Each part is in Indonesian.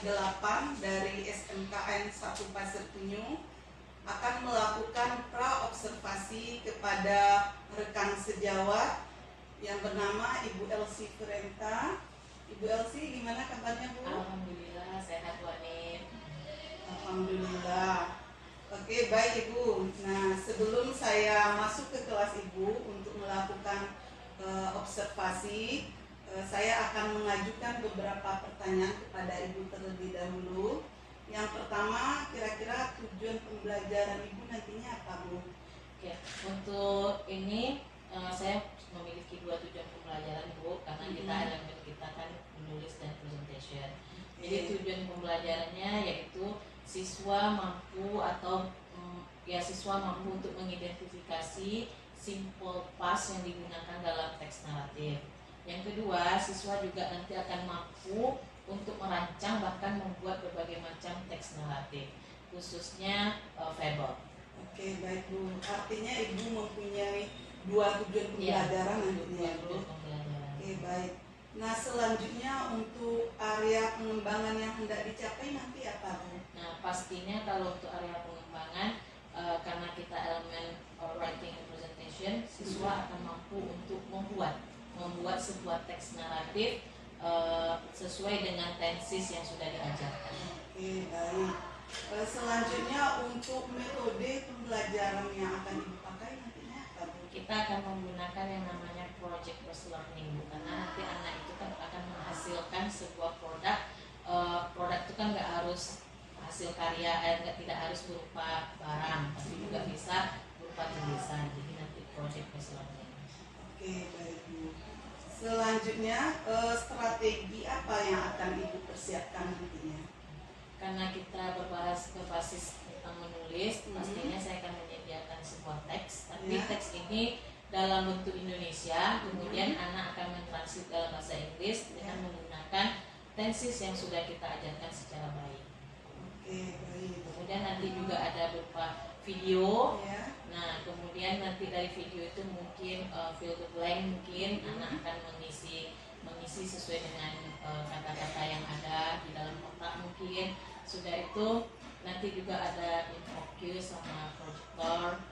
8 dari SMKN 1 Pasir Penyu akan melakukan pra-observasi kepada rekan sejawat yang bernama Ibu Elsie Firenta. Ibu Elsie, gimana kabarnya, Bu? Alhamdulillah, sehat, Bu Anin. Alhamdulillah. Oke, baik Ibu. Nah, sebelum saya masuk ke kelas Ibu untuk melakukan observasi, saya akan mengajukan beberapa pertanyaan kepada Ibu terlebih dahulu. Yang pertama, kira-kira tujuan pembelajaran Ibu nantinya apa, Bu? Oke, untuk ini saya memiliki 2 tujuan pembelajaran, Bu, karena elemen kita kan menulis dan presentation. Jadi tujuan pembelajarannya yaitu siswa mampu untuk mengidentifikasi simple past yang digunakan dalam teks naratif. Yang kedua, siswa juga nanti akan mampu untuk merancang bahkan membuat berbagai macam teks naratif, khususnya fable. Oke, baik Bu. Artinya Ibu mempunyai 2 tujuan pembelajaran nantinya, Bu. Oke, baik. Nah, selanjutnya untuk area pengembangan yang hendak dicapai nanti apa, Bu? Nah, pastinya kalau untuk area pengembangan, karena kita elemen writing and presentation, siswa akan mampu untuk membuat sebuah teks naratif sesuai dengan tenses yang sudah diajarkan. Oke, baik. Selanjutnya untuk metode pembelajaran yang akan Ibu pakai nantinya apa, Bu? Kita akan menggunakan yang namanya project based learning, Bu, karena nanti anak itu kan akan menghasilkan sebuah produk. Produk itu kan nggak harus hasil karya, tidak harus berupa barang, tapi juga bisa berupa tulisan. Jadi nanti project based learning. Oke, baik Bu. Selanjutnya strategi apa yang akan Ibu persiapkan nantinya? Karena kita berbasis tentang menulis, pastinya saya akan menyediakan sebuah teks, tapi teks ini dalam bentuk Indonesia, kemudian anak akan mentranslate dalam bahasa Inggris dengan menggunakan tenses yang sudah kita ajarkan secara baik. Oke, baik. Kemudian nanti juga ada berupa video. Ya. Nah, kemudian nanti dari video itu mungkin fill the blank, mungkin anak akan mengisi sesuai dengan kata-kata yang ada di dalam kotak mungkin. Sudah itu nanti juga ada infocus sama projector,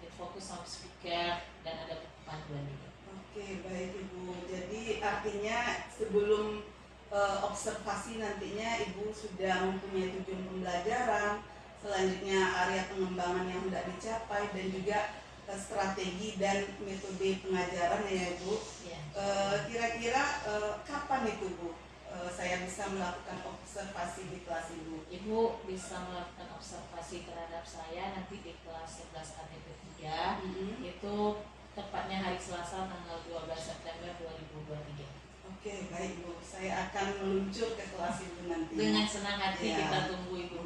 infocus sama speaker, dan ada buku panduan juga. Oke, baik Ibu. Jadi artinya sebelum observasi nantinya Ibu sudah mempunyai tujuan pembelajaran, selanjutnya area pengembangan yang hendak dicapai, dan juga strategi dan metode pengajaran ya Ibu. Ya. Kira-kira kapan itu Bu saya bisa melakukan observasi di kelas Ibu? Ibu bisa melakukan observasi terhadap saya nanti di kelas 11 ATP 3, itu tepatnya hari Selasa tanggal 12 September 2023. Oke, baik Bu. Saya akan meluncur ke kelas Ibu nanti. Dengan senang hati kita tunggu Ibu.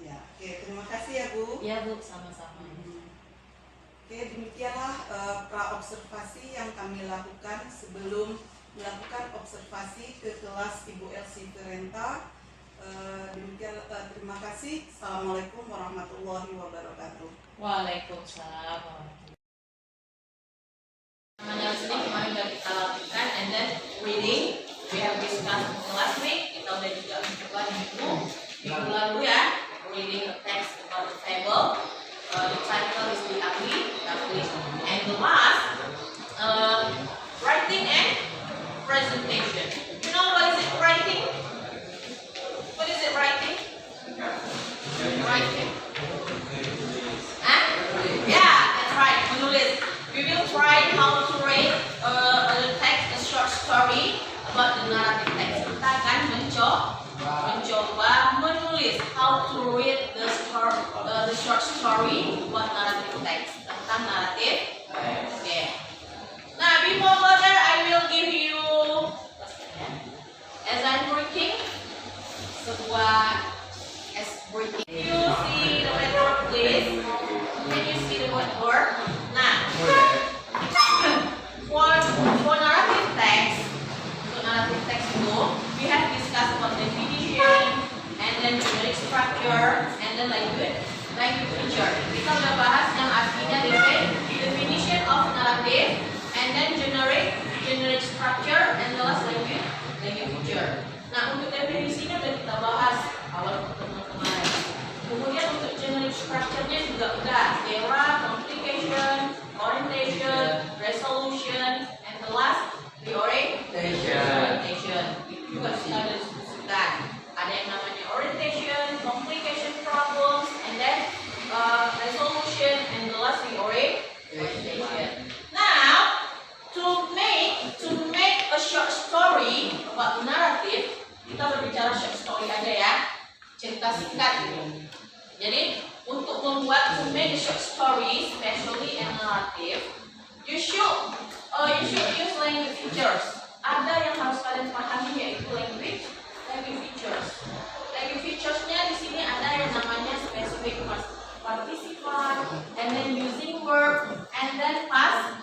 Ya, oke, terima kasih ya Bu. Ya Bu, sama-sama. Oke, demikianlah pra-observasi yang kami lakukan sebelum melakukan observasi ke kelas Ibu Elsie Firenta. Demikian, terima kasih. Assalamualaikum warahmatullahi wabarakatuh. Waalaikumsalam warahmatullahi wabarakatuh. Listening kemarin sudah kita lakukan, and then reading we have discussed last week. Kita udah juga mencoba minggu lalu ya, reading a text about the fable. The title is The Ugly Duckling, and the last writing and presentation. You know what is it writing? What is it writing? Writing. Huh? Yeah, that's right. Menulis. We will try how to write a text, a short story about the narrative text. Kita akan mencoba menulis how to read the short story about narrative text, tentang naratif. Okay. Nah, before further, I will give you as I'm working sebuah breaking. You see the whiteboard, please. Can you see the whiteboard? Nah, for narrative text, itu, we have discussed about definition, and then generic structure, and then language feature. Kita udah bahas yang artinya definition of narrative, and then generic structure, and the last language feature. Nah, untuk definisinya udah kita bahas awal pertemuan kemarin. Kemudian untuk generic structure-nya juga udah. There are complication, orientation, resolution, and the last the orientation. Itu juga sudah ada disebutkan. Ada yang namanya orientation, complication problems, and then resolution, and the last the orientation. Now, to make a short story about narrative, kita berbicara short story aja ya, cerita singkat gitu. Jadi untuk membuat to make a short story, especially a narrative, you should use language features. Ada yang harus kalian pahami yaitu language features. Language featuresnya di sini ada yang namanya specific participle, and then using verb, and then past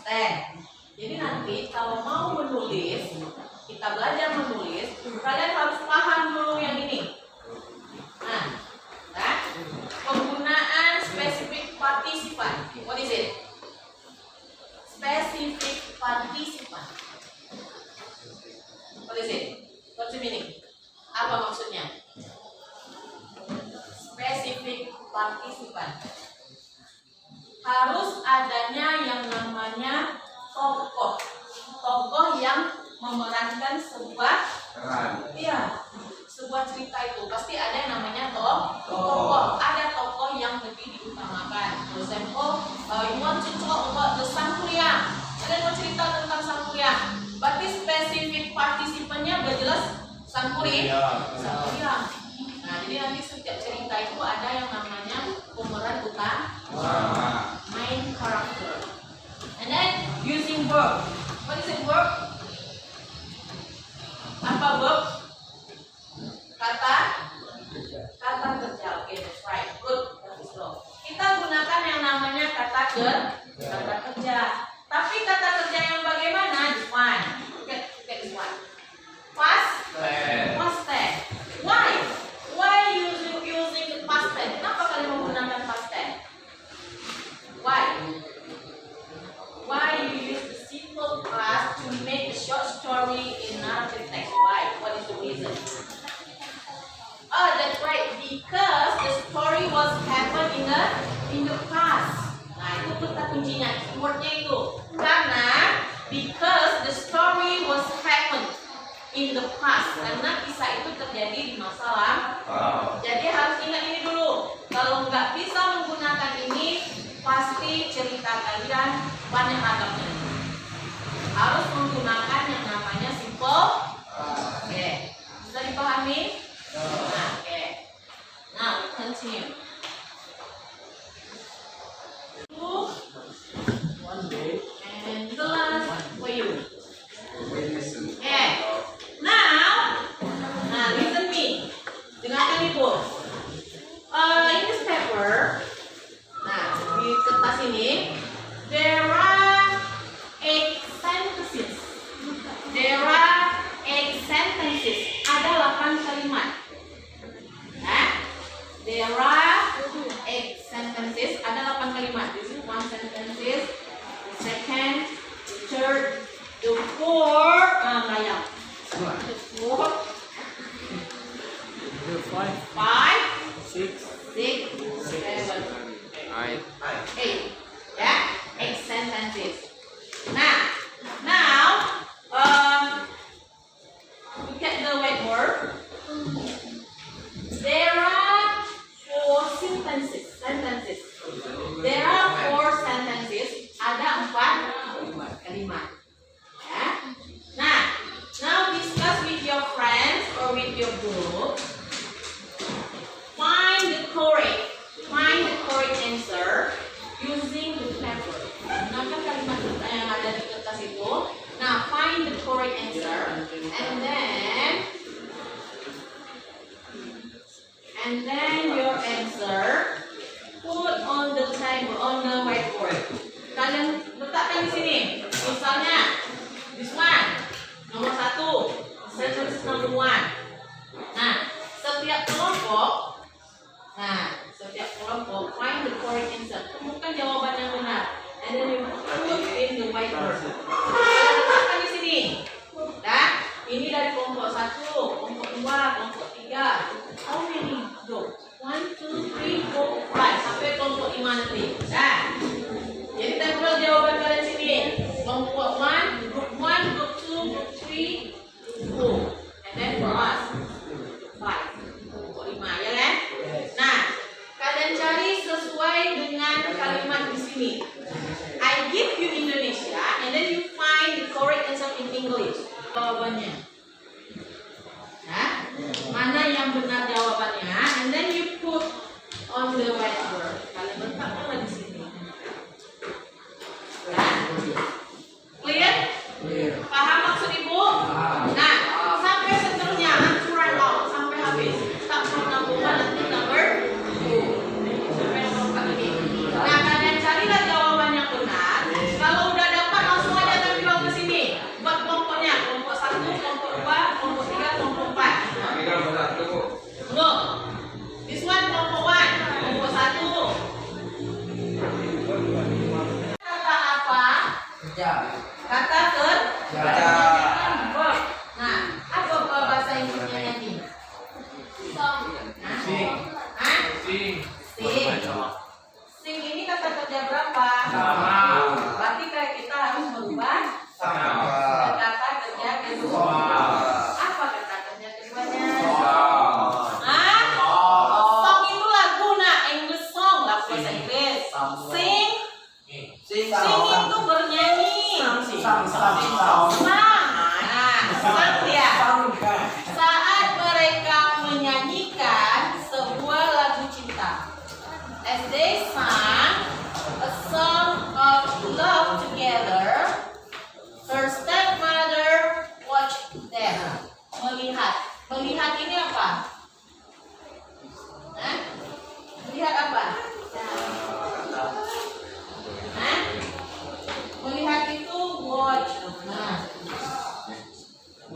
tense. Jadi nanti kalau mau menulis, kita belajar menulis, kalian harus paham dulu yang ini. Nah, penggunaan specific participle. What is it? Specific participle. What is it? What's the meaning? Apa maksudnya? Specific participle. Harus adanya yang namanya tokoh yang memerankan sebuah sebuah cerita itu pasti ada yang namanya tokoh. Ada tokoh yang lebih diutamakan. For example, you want to talk about the Sangkuriang. Kalian mau cerita tentang Sangkuriang. Berarti spesifik partisipannya udah jelas Sangkuriang. Nah, jadi nanti setiap cerita itu ada yang namanya pemeran utama, main character. And then using verb. What is it, verb? Apa verb? Kata kerja. Okay, that's right. Good. Kita gunakan yang namanya kata kerja. Tapi kata kerja yang bagaimana? This one. Get this one. Past tense. Why using the past tense? Kenapa kalian menggunakan past tense? Why you use the simple past to make a short story in narrative text? Why? What is the reason? Oh, that's right. Because the story was happened in the past. Nah, itu kata kuncinya, keywordnya itu. Karena because the story was happened in the past. Karena kisah itu terjadi di masa lalu. Jadi harus ingat ini dulu. Kalau nggak bisa menggunakan ini, pasti cerita kalian banyak ragamnya. Harus menggunakan yang namanya simple. Oke, bisa dipahami? Nah, oke. Now continue. And the last for you. Okay. Now listen me. Dengarkan ibu. In this paper, di kertas ini, there are 8 sentences. Ada 8 kalimat. There are 8 sentences. Ada 8 kalimat. This is one sentence. The second, the third, the fourth. The fourth. The five, six, seven, 8. Yeah, 8 sentences. Now, look at the word. There are 4 sentences. There are 4 sentences. Ada 4 kalimat. Ya. Now discuss with your friends or with your group. Find the correct answer using the paper. Gunakan kalimat yang ada di kertas itu. Now find the correct answer, and then your answer put on the table, on the whiteboard. Kalian letakkan di sini. Misalnya, this one, nomor 1, sentence number 1. Setiap kelompok find the correct answer. Temukan jawaban yang benar. And then you put in the whiteboard. Kalian letakkan di sini. Ini dari kelompok 1. 1, kelompok 2, kelompok 3. How many go? 1, 2, 3, 4, 5 sampai kelompok 5 nanti. Nah, jadi tempel jawaban kalian sini. Kelompok 1, group 1, group 2, group 3, 4. And then for us 5. Kelompok 5 ya kan? Nah, kalian cari sesuai dengan kalimat di sini. I give you Indonesia and then you find the correct answer in English. Jawabannya. Nah, mana yang benar jawabannya? And then you put on the whiteboard. Kalian letakkanlah di sini. Nah, clear? Paham maksud ibu? Nah, sampai seterusnya ancuran laut sampai habis. Start from number 1 nanti number 2. Sampai nomor 4 ini. Nah, kalian carilah jawaban yang benar. Kalau udah dapat langsung aja tempel ke sini. Buat kelompoknya, kelompok 1, kelompok 2, kelompok 3, kelompok 4. No. This one kelompok 1, kelompok 1. Kata apa? Kata kerja. Nah, apa bahasa Inggrisnya ini? Sing. Sing ini kata kerja berapa? Berarti kayak kita harus merubah kata kerja kedua. Apa kata kerja keduanya? Song itu lagu nak, English song, lagu bahasa Inggris. Sing itu bernyanyi. Saat mereka menyanyikan sebuah lagu cinta. As they sang a song of love together, her stepmother watched them. Melihat. Melihat ini apa? Melihat apa? Melihat itu watch. Nah,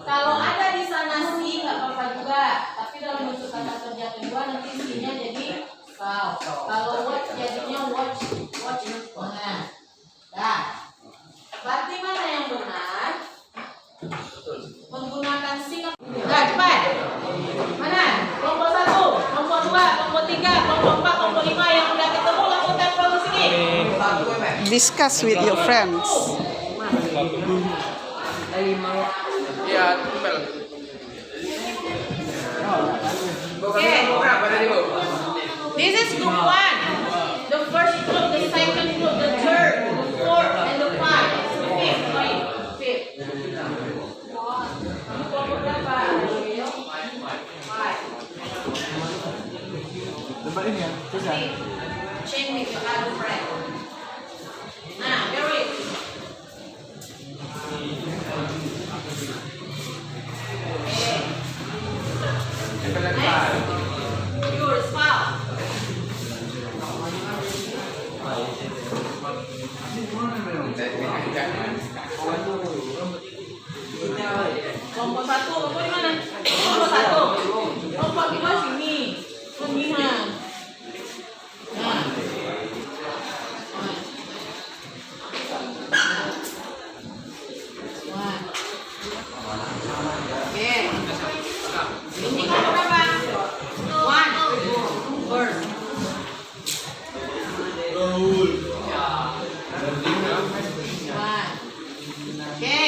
kalau ada di sana sih nggak apa-apa juga, tapi dalam bentuk kata kerja kedua nanti sih-nya jadi saw. Kalau watch jadinya watch. Nah, berarti mana yang benar? Menggunakan sing. Nah, cepat. Mana? Kelompok 1, kelompok 2, kelompok 3, kelompok 4, kelompok 5 yang udah ketemu langsung tempel di sini. Discuss with your friends. Okay. This is group 1. The first group, the second group, the third, the fourth, and the fifth. Fifth. Kelompok berapa? 5. Change with your other friend. Nah, Mary. Yours, Paul. Kelompok 1, kelompok di mana? Kelompok 1. Kelompok 5 sini. Pemilihan. Nah. Oke. Ini kelompok berapa? 1. First. Oke.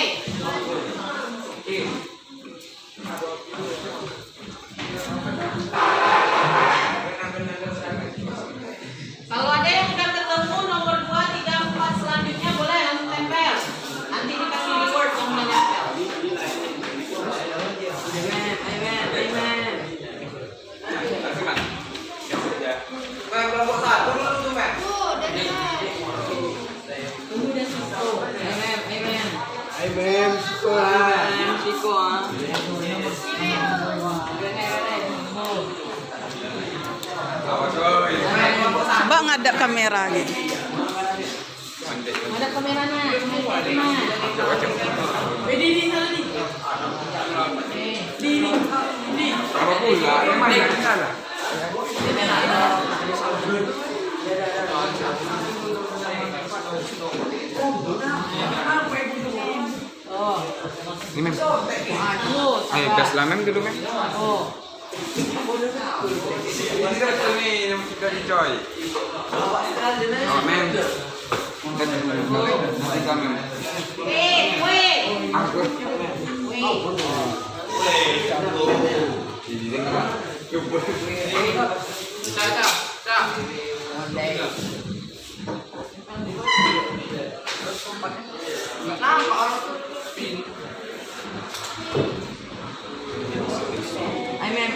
Kalau ada yang udah ketemu nomor 2, 3, 4 selanjutnya boleh langsung tempel. Nanti dikasih reward yang udah nempel. Amen. Kelompok 1 dulu tuh, Mek. Tunggu dan Siko. Amen, Siko. Coba ngadap kamera gitu. Ada kameranya. Ini sana nih. Ini. Apa pula? Yang mana di sana? Oh. Ini mem. Bagus. Ayo gas lah mem dulu mem. Oh. Ini satu nih yang sudah dicoy. Oh mem. Dan tiga mem. Wait. Aku. Jadi kan. Amen.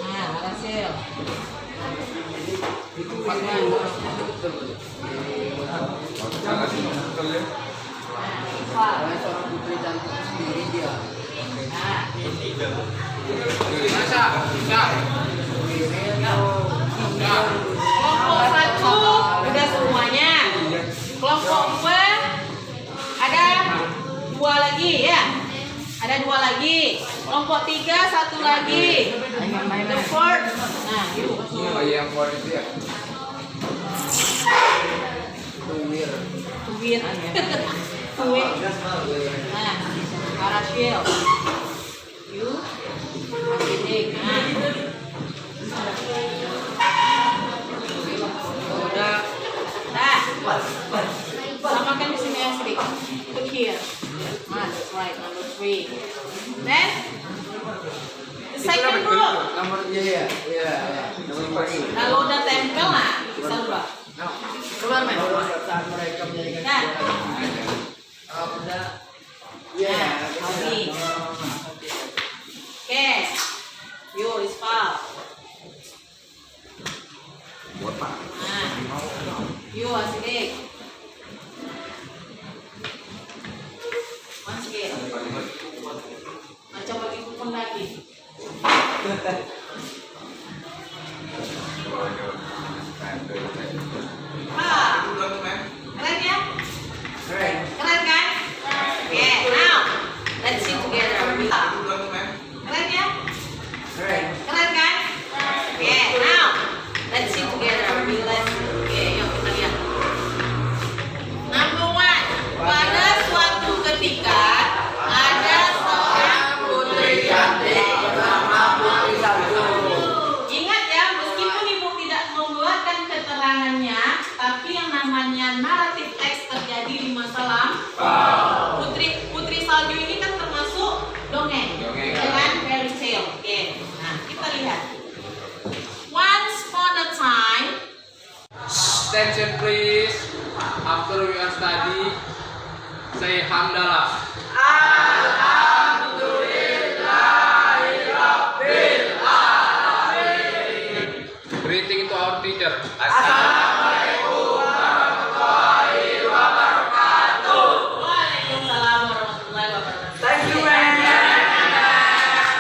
Nah, berhasil. Seorang putri cantik sendiri dia. Kelompok 1 udah semuanya. Kelompok 2 ada 2 lagi ya. Ada 2 lagi. Kelompok 3 1 lagi. The fourth. Nah, yuk. Oh yang keluar itu ya. Tuwir. Tuwir. Tuwir. Nah, Karashil. Yuk. Masih nah. Udah. Dah. Samakan di sini ya sedikit. Look here. That's right, number 3. Then the second group. Nomor iya. Nomor 4. Kalau udah tempel lah, bisa ubah. Keluar men. Saat mereka menyanyikan Nah. udah Habis. Oke. Yuk, Ispal. Buat pak. Nah. Yuk, Asidik. Masih. Macam bagi kupon lagi. Keren ya? Keren kan? Oke, now let's sing together. Keren ya? Keren kan? Oke, now let's sing together. Oke, yuk kita lihat. Number 1. Pada suatu ketika ada seorang putri cantik bernama Putri Salju. Ingat ya, meskipun ibu tidak membuatkan keterangannya, tapi yang namanya naratif teks terjadi di masa lampau. Putri Salju ini kan termasuk dongeng, dengan fairy tale. Oke, nah kita lihat. Once upon a time. Attention please. After we are study, say hamdalah. Greeting to our teacher.